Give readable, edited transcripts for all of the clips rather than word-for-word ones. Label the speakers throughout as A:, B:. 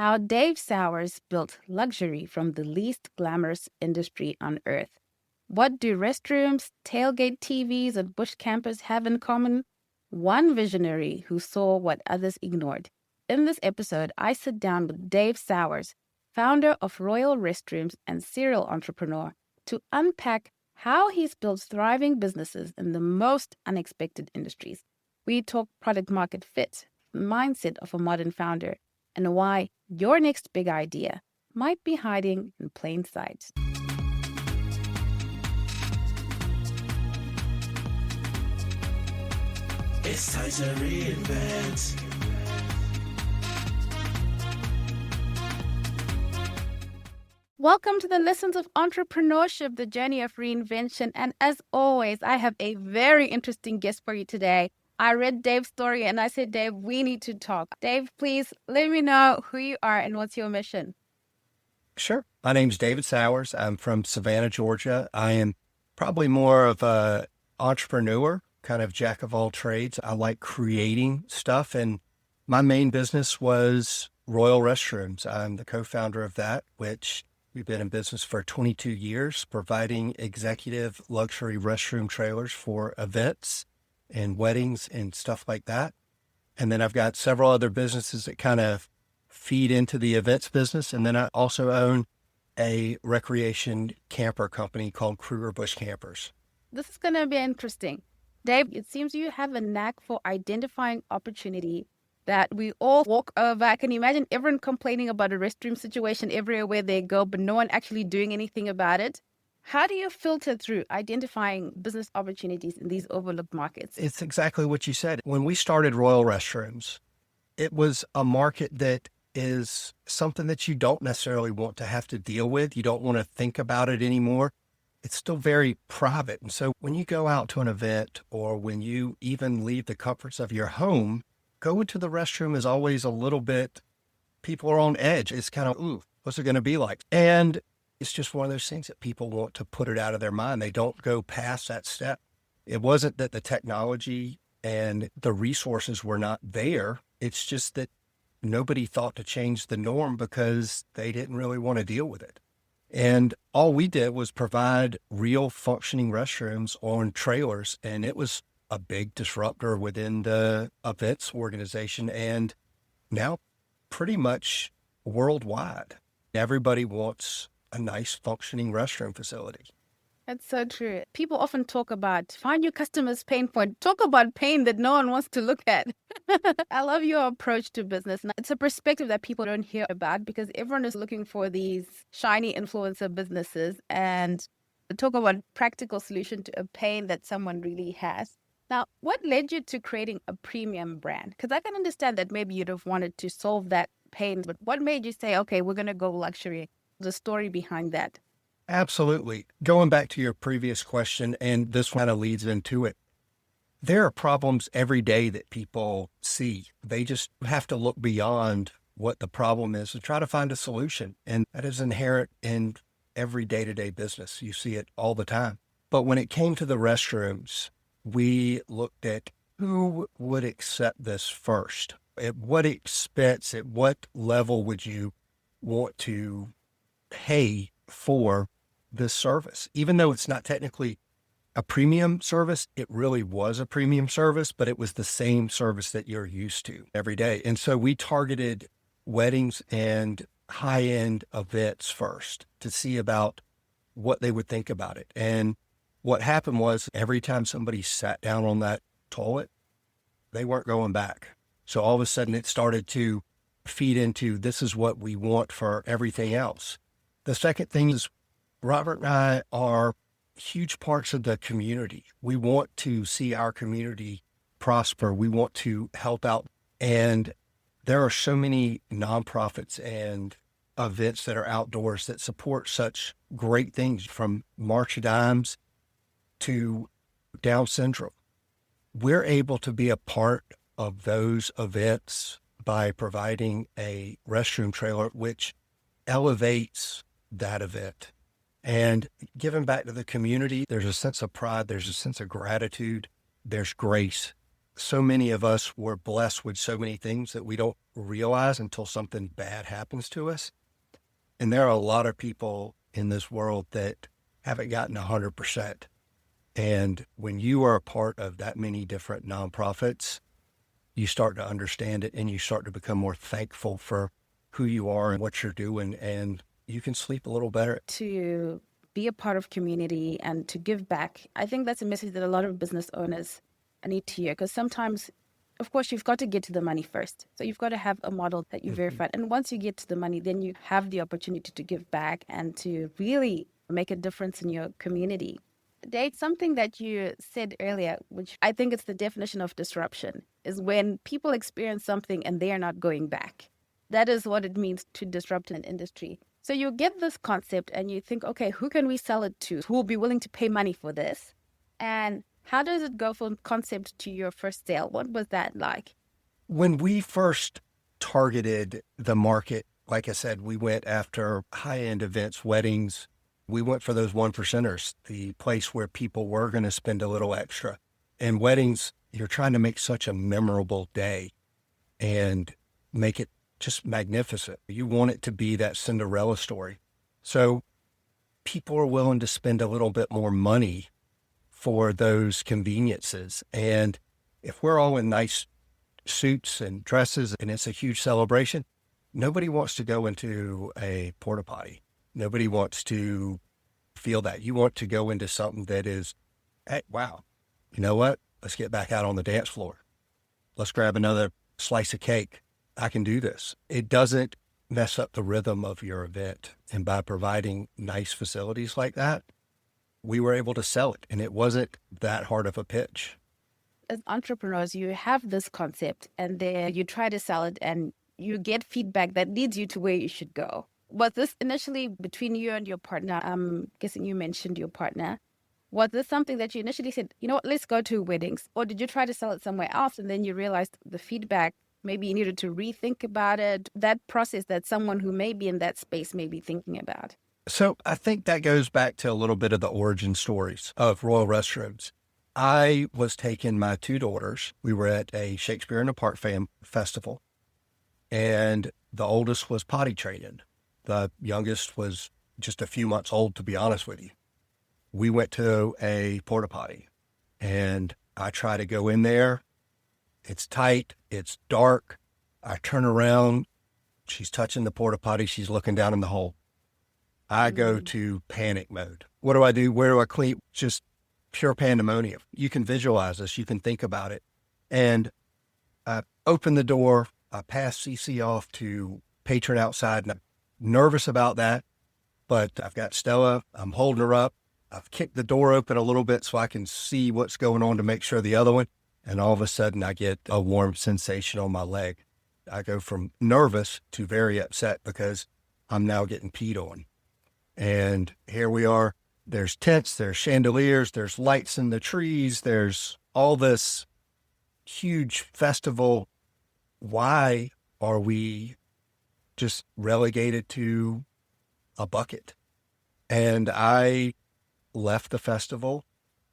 A: how Dave Sauers built luxury from the least glamorous industry on earth. What do restrooms, tailgate TVs, and bush campers have in common? One visionary who saw what others ignored. In this episode, I sit down with Dave Sauers, founder of Royal Restrooms and serial entrepreneur, to unpack how he's built thriving businesses in the most unexpected industries. We talk product market fit, mindset of a modern founder, and why your next big idea might be hiding in plain sight.
B: It's time to reinvent.
A: Welcome to the Lessons of Entrepreneurship, the journey of reinvention. And as always, I have a very interesting guest for you today. I read Dave's story and I said, Dave, we need to talk. Dave, please let me know who you are and what's your mission.
C: Sure. My name's David Sauers. I'm from Savannah, Georgia. I am probably more of a entrepreneur, kind of jack of all trades. I like creating stuff. And my main business was Royal Restrooms. I'm the co-founder of that, which we've been in business for 22 years, providing executive luxury restroom trailers for events and weddings and stuff like that. And then I've got several other businesses that kind of feed into the events business. And then I also own a recreation camper company called Kruger Bush Campers.
A: This is going to be interesting. Dave, it seems you have a knack for identifying opportunity that we all walk over. I can imagine everyone complaining about a restroom situation everywhere they go, but no one actually doing anything about it. How do you filter through identifying business opportunities in these overlooked markets?
C: It's exactly what you said. When we started Royal Restrooms, it was a market that is something that you don't necessarily want to have to deal with. You don't want to think about it anymore. It's still very private. And so when you go out to an event or when you even leave the comforts of your home, going to the restroom is always a little bit, people are on edge. It's kind of, ooh, what's it going to be like? And it's just one of those things that people want to put it out of their mind. They don't go past that step. It wasn't that the technology and the resources were not there. It's just that nobody thought to change the norm because they didn't really want to deal with it. And all we did was provide real functioning restrooms on trailers. And it was a big disruptor within the events organization. And now pretty much worldwide, everybody wants a nice functioning restroom facility.
A: That's so true. People often talk about find your customer's pain point. Talk about pain that no one wants to look at. I love your approach to business. It's a perspective that people don't hear about because everyone is looking for these shiny influencer businesses and talk about practical solution to a pain that someone really has. Now, what led you to creating a premium brand? Because I can understand that maybe you'd have wanted to solve that pain, but what made you say, okay, we're going to go luxury? The story behind that.
C: Absolutely. Going back to your previous question, and this kind of leads into it. There are problems every day that people see. They just have to look beyond what the problem is and try to find a solution. And that is inherent in every day-to-day business. You see it all the time. But when it came to the restrooms, we looked at who would accept this first. At what expense, at what level would you want to pay for this service? Even though it's not technically a premium service, it really was a premium service, but it was the same service that you're used to every day. And so we targeted weddings and high-end events first to see about what they would think about it. And what happened was every time somebody sat down on that toilet, they weren't going back. So all of a sudden it started to feed into, this is what we want for everything else. The second thing is Robert and I are huge parts of the community. We want to see our community prosper. We want to help out. And there are so many nonprofits and events that are outdoors that support such great things, from March of Dimes to Down syndrome. We're able to be a part of those events by providing a restroom trailer, which elevates that event. And giving back to the community, there's a sense of pride, there's a sense of gratitude, there's grace. So many of us were blessed with so many things that we don't realize until something bad happens to us. And there are a lot of people in this world that haven't gotten 100%. And when you are a part of that many different nonprofits, you start to understand it and you start to become more thankful for who you are and what you're doing. And you can sleep a little better.
A: To be a part of community and to give back. I think that's a message that a lot of business owners need to hear, because sometimes, of course, you've got to get to the money first. So you've got to have a model that you verify. And once you get to the money, then you have the opportunity to give back and to really make a difference in your community. Dave, something that you said earlier, which I think it's the definition of disruption, is when people experience something and they are not going back. That is what it means to disrupt an industry. So you get this concept and you think, okay, who can we sell it to? Who will be willing to pay money for this? And how does it go from concept to your first sale? What was that like?
C: When we first targeted the market, like I said, we went after high-end events, weddings. We went for those one percenters, the place where people were going to spend a little extra. And weddings, you're trying to make such a memorable day and make it just magnificent. You want it to be that Cinderella story. So people are willing to spend a little bit more money for those conveniences. And if we're all in nice suits and dresses and it's a huge celebration, nobody wants to go into a porta potty. Nobody wants to feel that. You want to go into something that is, hey, wow, you know what? Let's get back out on the dance floor. Let's grab another slice of cake. I can do this. It doesn't mess up the rhythm of your event. And by providing nice facilities like that, we were able to sell it. And it wasn't that hard of a pitch.
A: As entrepreneurs, you have this concept and then you try to sell it and you get feedback that leads you to where you should go. Was this initially between you and your partner? I'm guessing you mentioned your partner. Was this something that you initially said, you know what, let's go to weddings? Or did you try to sell it somewhere else and then you realized the feedback, maybe you needed to rethink about it, that process that someone who may be in that space may be thinking about?
C: So I think that goes back to a little bit of the origin stories of Royal Restrooms. I was taking my two daughters. We were at a Shakespeare in the Park festival, and the oldest was potty training. The youngest was just a few months old, to be honest with you. We went to a porta potty, and I try to go in there. It's tight. It's dark. I turn around. She's touching the porta potty. She's looking down in the hole. I go to panic mode. What do I do? Where do I clean? Just pure pandemonium. You can visualize this. You can think about it. And I open the door. I pass CC off to patron outside. And I'm nervous about that. But I've got Stella. I'm holding her up. I've kicked the door open a little bit so I can see what's going on to make sure the other one. And all of a sudden I get a warm sensation on my leg. I go from nervous to very upset because I'm now getting peed on. And here we are. There's tents, there's chandeliers, there's lights in the trees, there's all this huge festival. Why are we just relegated to a bucket? And I left the festival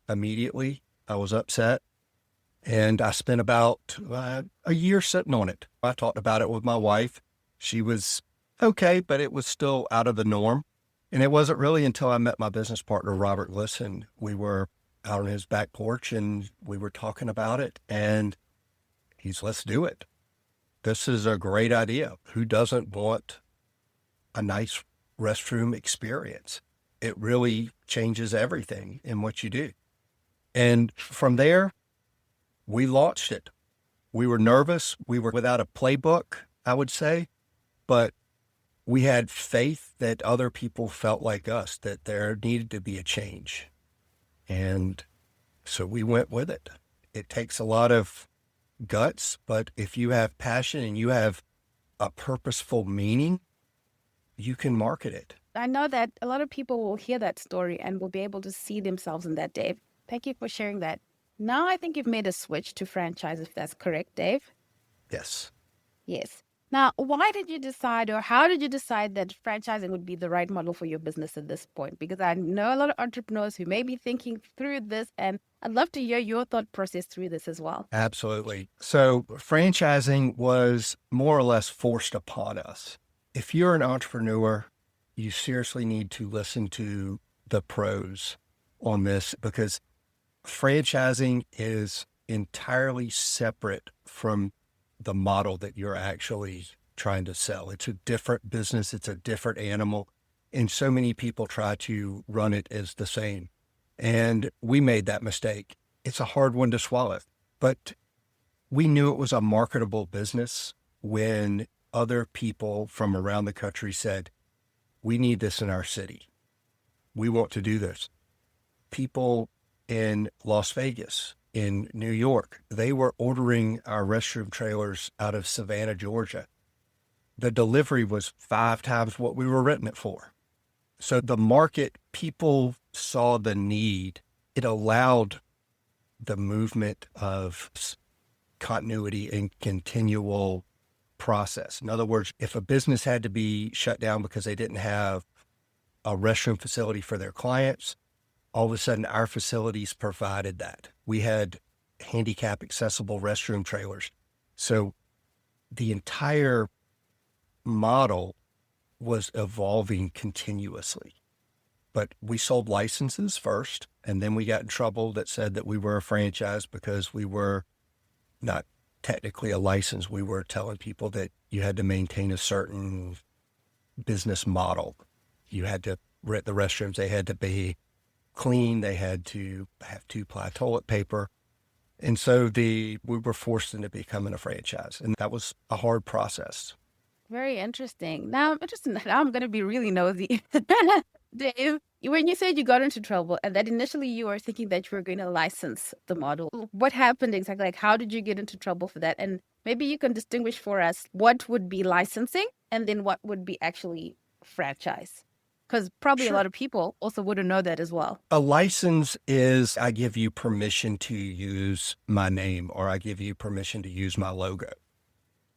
C: immediately. I was upset. And I spent about a year sitting on it. I talked about it with my wife. She was okay, but it was still out of the norm. And it wasn't really until I met my business partner, Robert Glisson. We were out on his back porch and we were talking about it. And he's, let's do it. This is a great idea. Who doesn't want a nice restroom experience? It really changes everything in what you do. And from there, we launched it. We were nervous. We were without a playbook, I would say, but we had faith that other people felt like us, that there needed to be a change. And so we went with it. It takes a lot of guts, but if you have passion and you have a purposeful meaning, you can market it.
A: I know that a lot of people will hear that story and will be able to see themselves in that, Dave. Thank you for sharing that. Now I think you've made a switch to franchise, if that's correct, Dave.
C: Yes.
A: Yes. Now, why did you decide, or how did you decide that franchising would be the right model for your business at this point? Because I know a lot of entrepreneurs who may be thinking through this and I'd love to hear your thought process through this as well.
C: Absolutely. So franchising was more or less forced upon us. If you're an entrepreneur, you seriously need to listen to the pros on this, because franchising is entirely separate from the model that you're actually trying to sell. It's a different business. It's a different animal. And so many people try to run it as the same. And we made that mistake. It's a hard one to swallow, but we knew it was a marketable business when other people from around the country said, we need this in our city. We want to do this. People in Las Vegas, in New York, they were ordering our restroom trailers out of Savannah, Georgia. The delivery was 5 times what we were renting it for. So the market, people saw the need. It allowed the movement of continuity and continual process. In other words, if a business had to be shut down because they didn't have a restroom facility for their clients, all of a sudden our facilities provided that. We had handicap accessible restroom trailers. So the entire model was evolving continuously. But we sold licenses first, and then we got in trouble that said that we were a franchise because we were not technically a license. We were telling people that you had to maintain a certain business model. You had to rent the restrooms. They had to be clean. They had to have 2-ply toilet paper. And so we were forced into becoming a franchise. And that was a hard process.
A: Very interesting. Now I'm going to be really nosy. Dave, when you said you got into trouble and that initially you were thinking that you were going to license the model, what happened exactly? Like, how did you get into trouble for that? And maybe you can distinguish for us what would be licensing and then what would be actually franchise. Because probably a
C: Sure.
A: lot of people also wouldn't know that as well.
C: A license is I give you permission to use my name, or I give you permission to use my logo.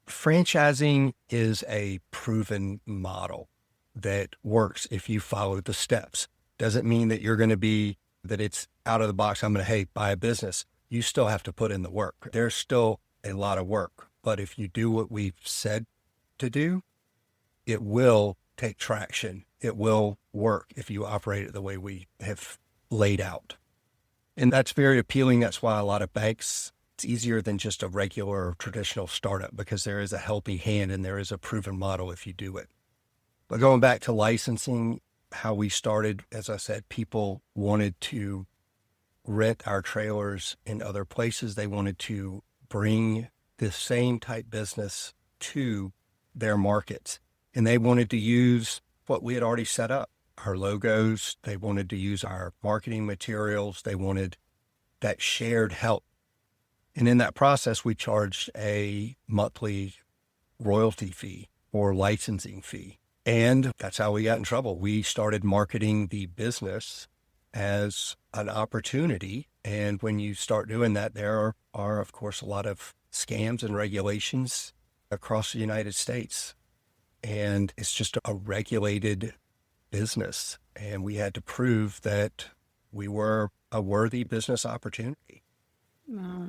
C: Franchising is a proven model that works if you follow the steps. Doesn't mean that you're going to be, that it's out of the box. I'm going to, hey, buy a business. You still have to put in the work. There's still a lot of work. But if you do what we've said to do, it will take traction. It will work if you operate it the way we have laid out. And that's very appealing. That's why a lot of banks, it's easier than just a regular traditional startup, because there is a helping hand and there is a proven model if you do it. But going back to licensing, how we started, as I said, people wanted to rent our trailers in other places. They wanted to bring the same type business to their markets. And they wanted to use what we had already set up, our logos. They wanted to use our marketing materials. They wanted that shared help. And in that process, we charged a monthly royalty fee or licensing fee. And that's how we got in trouble. We started marketing the business as an opportunity. And when you start doing that, there are, of course, a lot of scams and regulations across the United States. And it's just a regulated business. And we had to prove that we were a worthy business opportunity.
A: Wow.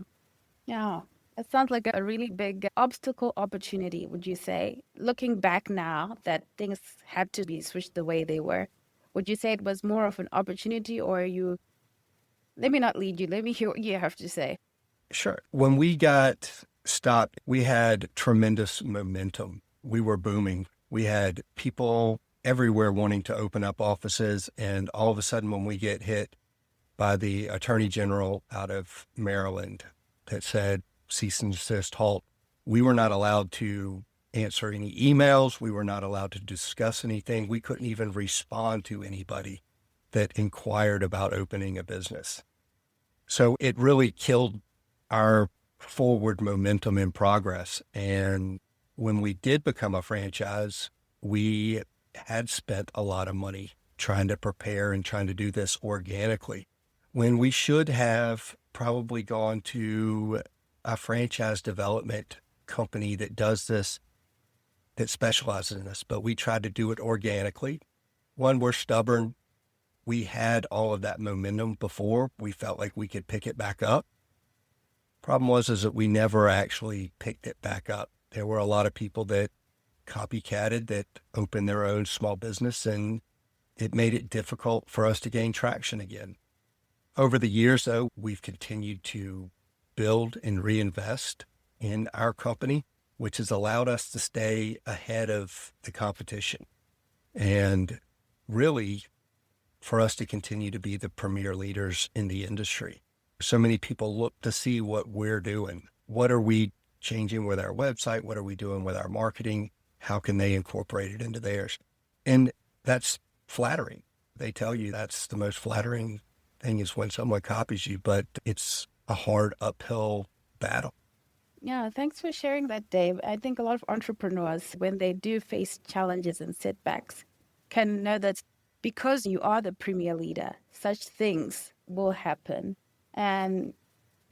A: Yeah. It sounds like a really big obstacle opportunity, would you say? Looking back now that things had to be switched the way they were, would you say it was more of an opportunity, or you, let me not lead you, let me hear what you have to say.
C: Sure. When we got stopped, we had tremendous momentum. We were booming. We had people everywhere wanting to open up offices. And all of a sudden, when we get hit by the Attorney General out of Maryland that said, cease and desist, halt, we were not allowed to answer any emails. We were not allowed to discuss anything. We couldn't even respond to anybody that inquired about opening a business. So it really killed our forward momentum in progress. And when we did become a franchise, we had spent a lot of money trying to prepare and trying to do this organically, when we should have probably gone to a franchise development company that does this, that specializes in this. But we tried to do it organically. One, we're stubborn. we had all of that momentum before. We felt like we could pick it back up. Problem was is that we never actually picked it back up. There were a lot of people that copycatted, that opened their own small business, and it made it difficult for us to gain traction again. Over the years, though, we've continued to build and reinvest in our company, which has allowed us to stay ahead of the competition and really for us to continue to be the premier leaders in the industry. So many people look to see what we're doing. What are we changing with our website? What are we doing with our marketing? How can they incorporate it into theirs? And that's flattering. They tell you that's the most flattering thing is when someone copies you, but it's a hard uphill battle.
A: Yeah, thanks for sharing that, Dave. I think a lot of entrepreneurs, when they do face challenges and setbacks, can know that because you are the premier leader, such things will happen. And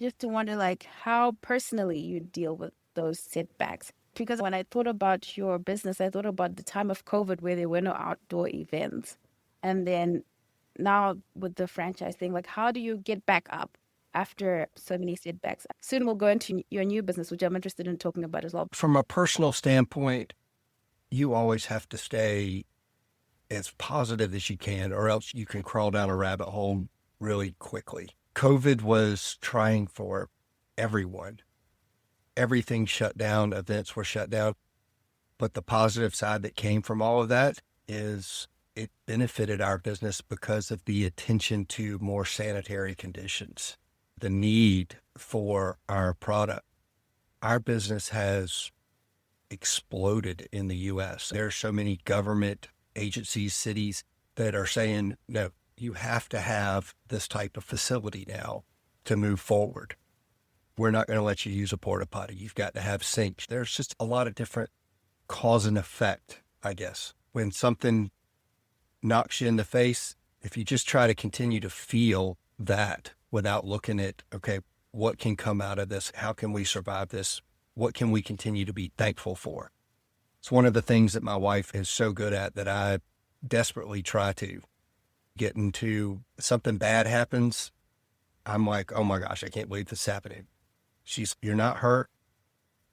A: just to wonder, like, how personally you deal with those setbacks. Because when I thought about your business, I thought about the time of COVID where there were no outdoor events. And then now with the franchise thing, like, how do you get back up after so many setbacks? Soon we'll go into your new business, which I'm interested in talking about as well.
C: From a personal standpoint, you always have to stay as positive as you can, or else you can crawl down a rabbit hole really quickly. COVID was trying for everyone. Everything shut down, events were shut down. But the positive side that came from all of that is it benefited our business because of the attention to more sanitary conditions, the need for our product. Our business has exploded in the U.S. There are so many government agencies, cities that are saying, no, you have to have this type of facility now to move forward. We're not going to let you use a porta potty. You've got to have sinks. There's just a lot of different cause and effect, I guess. When something knocks you in the face, if you just try to continue to feel that without looking at, okay, what can come out of this? How can we survive this? What can we continue to be thankful for? It's one of the things that my wife is so good at that I desperately try to get into. Something bad happens, I'm like, oh my gosh, I can't believe this is happening. You're not hurt.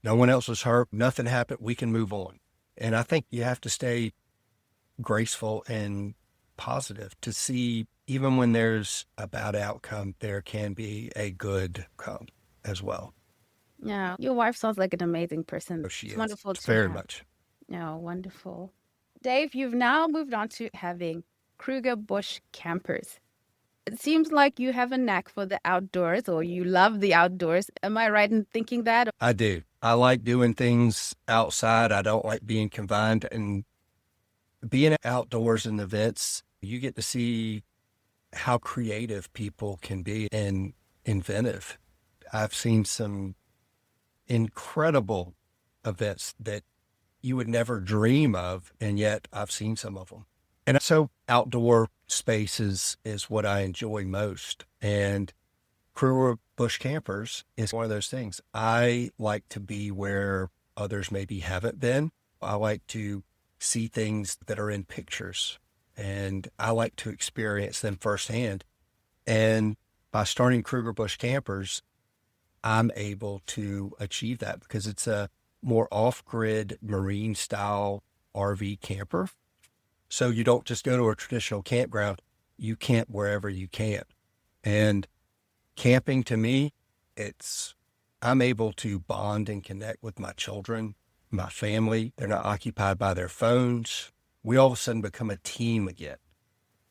C: No one else was hurt. Nothing happened. We can move on. And I think you have to stay graceful and positive to see, even when there's a bad outcome, there can be a good outcome as well.
A: Yeah, your wife sounds like an amazing person.
C: So she
A: It's
C: is.
A: wonderful
C: It's
A: to
C: very
A: have.
C: much.
A: Yeah, wonderful. Dave, you've now moved on to having Kruger Busch campers. It seems like you have a knack for the outdoors, or you love the outdoors. Am I right in thinking that?
C: I do. I like doing things outside. I don't like being confined, and being outdoors in events, you get to see how creative people can be and inventive. I've seen some incredible events that you would never dream of, and yet I've seen some of them. And so outdoor spaces is what I enjoy most. And Kruger Busch Campers is one of those things. I like to be where others maybe haven't been. I like to see things that are in pictures, and I like to experience them firsthand. And by starting Kruger Busch Campers, I'm able to achieve that because it's a more off-grid marine style RV camper. So you don't just go to a traditional campground, you camp wherever you can. And camping to me, I'm able to bond and connect with my children, my family. They're not occupied by their phones. We all of a sudden become a team again.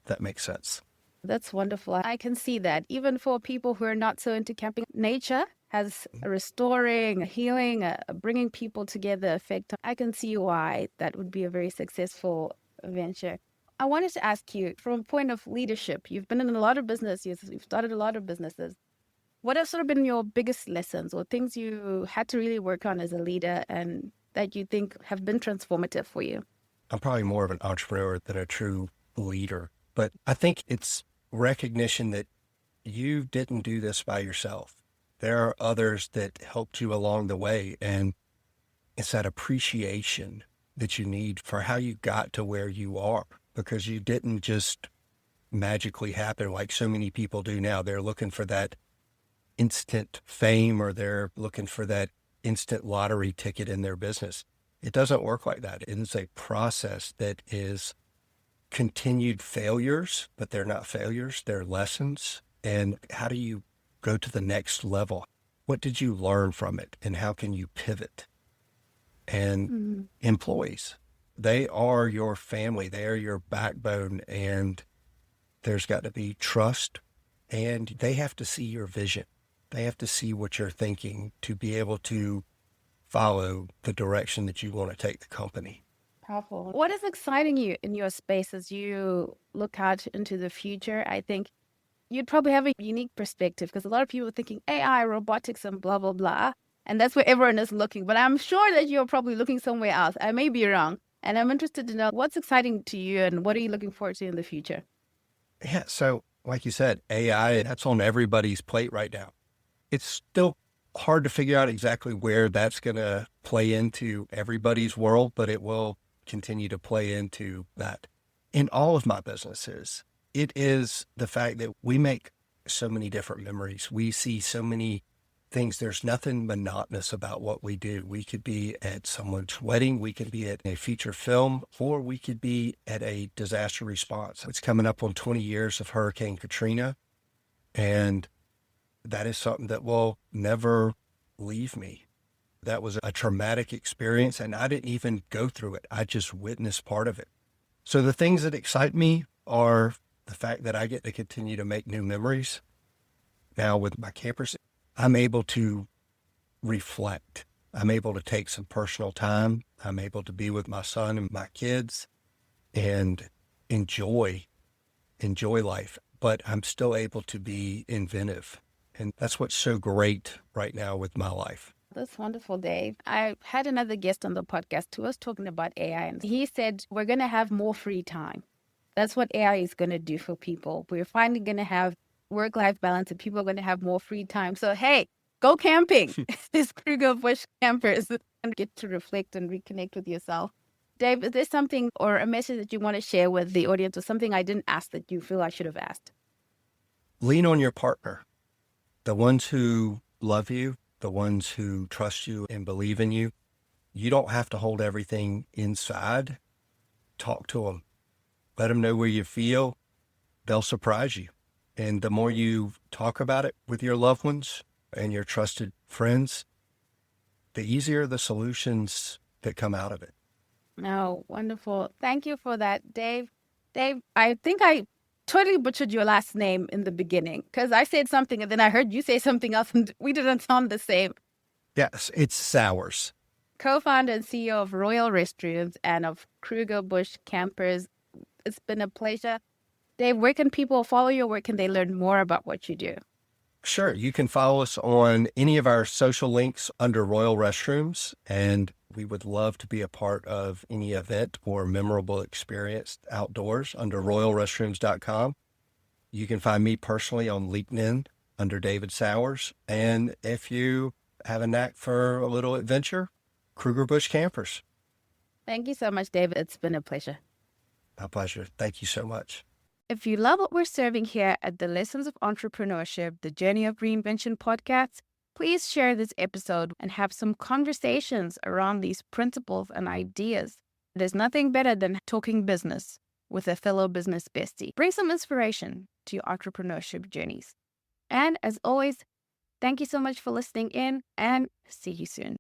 C: If that makes sense.
A: That's wonderful. I can see that. Even for people who are not so into camping, nature has a restoring, a healing, a bringing people together effect. I can see why that would be a very successful venture. I wanted to ask you, from a point of leadership, you've been in a lot of businesses, you've started a lot of businesses. What have sort of been your biggest lessons or things you had to really work on as a leader and that you think have been transformative for you?
C: I'm probably more of an entrepreneur than a true leader, but I think it's recognition that you didn't do this by yourself. There are others that helped you along the way, and it's that appreciation that you need for how you got to where you are, because you didn't just magically happen like so many people do now. They're looking for that instant fame, or they're looking for that instant lottery ticket in their business. It doesn't work like that. It is a process that is continued failures, but they're not failures, they're lessons. And how do you go to the next level? What did you learn from it, and how can you pivot? And employees, they are your family, they are your backbone, and there's got to be trust, and they have to see your vision. They have to see what you're thinking to be able to follow the direction that you want to take the company.
A: Powerful. What is exciting you in your space as you look out into the future? I think you'd probably have a unique perspective because a lot of people are thinking AI, robotics, and blah, blah, blah. And that's where everyone is looking. But I'm sure that you're probably looking somewhere else. I may be wrong. And I'm interested to know what's exciting to you and what are you looking forward to in the future?
C: Yeah, so like you said, AI, that's on everybody's plate right now. It's still hard to figure out exactly where that's going to play into everybody's world, but it will continue to play into that. In all of my businesses, it is the fact that we make so many different memories. We see so many things. There's nothing monotonous about what we do. We could be at someone's wedding, we could be at a feature film, or we could be at a disaster response. It's coming up on 20 years of Hurricane Katrina, and that is something that will never leave me. That was a traumatic experience, and I didn't even go through it. I just witnessed part of it. So the things that excite me are the fact that I get to continue to make new memories. Now with my campers, I'm able to reflect. I'm able to take some personal time. I'm able to be with my son and my kids and enjoy life, but I'm still able to be inventive. And that's what's so great right now with my life.
A: That's wonderful, Dave. I had another guest on the podcast who was talking about AI, and he said we're going to have more free time. That's what AI is going to do for people. We're finally going to have work-life balance, and people are going to have more free time. So, hey, go camping. This Kruger Bush campers and get to reflect and reconnect with yourself. Dave, is there something or a message that you want to share with the audience, or something I didn't ask that you feel I should have asked?
C: Lean on your partner. The ones who love you, the ones who trust you and believe in you. You don't have to hold everything inside. Talk to them. Let them know where you feel. They'll surprise you. And the more you talk about it with your loved ones and your trusted friends, the easier the solutions that come out of it.
A: Oh, wonderful. Thank you for that, Dave. Dave, I think I totally butchered your last name in the beginning because I said something and then I heard you say something else and we didn't sound the same.
C: Yes, it's Sauers.
A: Co-founder and CEO of Royal Restrooms and of Kruger Bush Campers. It's been a pleasure. Dave, where can people follow you? Where can they learn more about what you do?
C: Sure. You can follow us on any of our social links under Royal Restrooms, and we would love to be a part of any event or memorable experience outdoors under royalrestrooms.com. You can find me personally on LinkedIn under David Sauers. And if you have a knack for a little adventure, Kruger Bush Campers.
A: Thank you so much, David. It's been a pleasure.
C: My pleasure. Thank you so much.
A: If you love what we're serving here at the Lessons of Entrepreneurship, the Journey of Reinvention podcast, please share this episode and have some conversations around these principles and ideas. There's nothing better than talking business with a fellow business bestie. Bring some inspiration to your entrepreneurship journeys. And as always, thank you so much for listening in and see you soon.